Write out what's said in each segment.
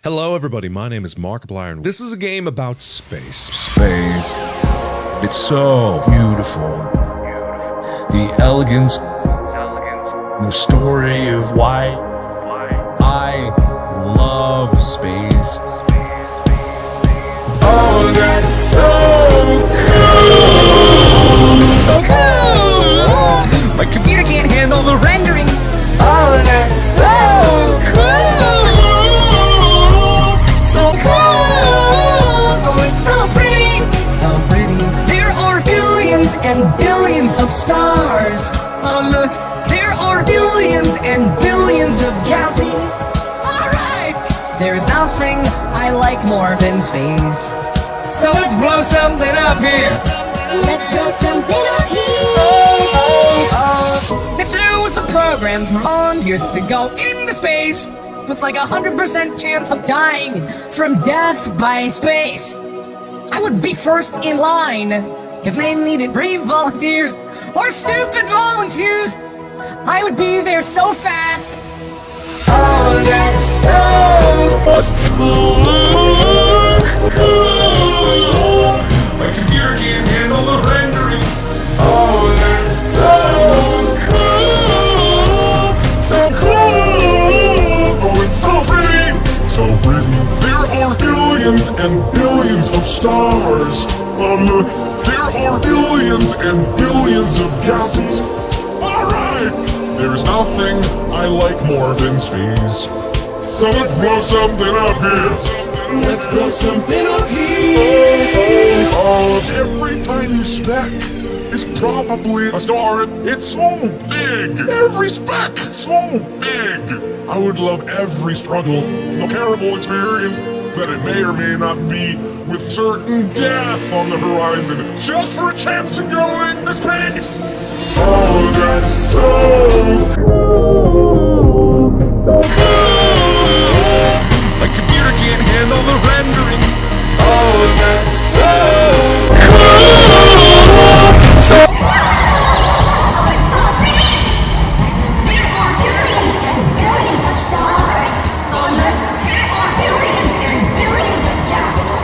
Hello everybody, my name is Markiplier and this is a game about space. Space. It's so beautiful. The elegance, the story of why I love space. Oh, that's so cool! So cool! My computer can't handle the rendering. Oh, that's so cool! So cool! Oh, it's so pretty! So pretty. There are billions and billions of stars. Look, there are billions and billions of galaxies. Alright! There's nothing I like more than space. So let's blow something up here. Let's blow something up here. If there was a program for volunteers to go into space with like 100% chance of dying from death by space, I would be first in line. If they needed brave volunteers or stupid volunteers, I would be there so fast. Oh, that's so cool. My computer can't handle the rendering. Oh, that's so cool. So cool. Oh, it's so pretty. So pretty. There are billions and billions of stars. Look, there are billions and billions of galaxies. Alright! There's nothing I like more than space. So let's blow something up here. Let's blow something up here. Every tiny speck is probably a star. It's so big. Every speck is so big. I would love every struggle, the terrible experience that it may or may not be, with certain death on the horizon, just for a chance to go into space. Oh, that's so cool. So cool. My computer can't handle the rendering. Oh, that's so cool. So It's so pretty. There are billions and billions of stars. Look, there are billions and billions of galaxies.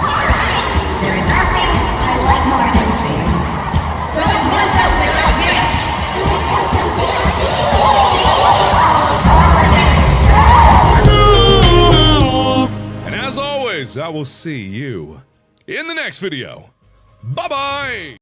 Alright, there is nothing I like more than space. So let's blow something up here. Let's blow something up here. Oh, that's so cool. And as always, I will see you in the next video. Bye-bye!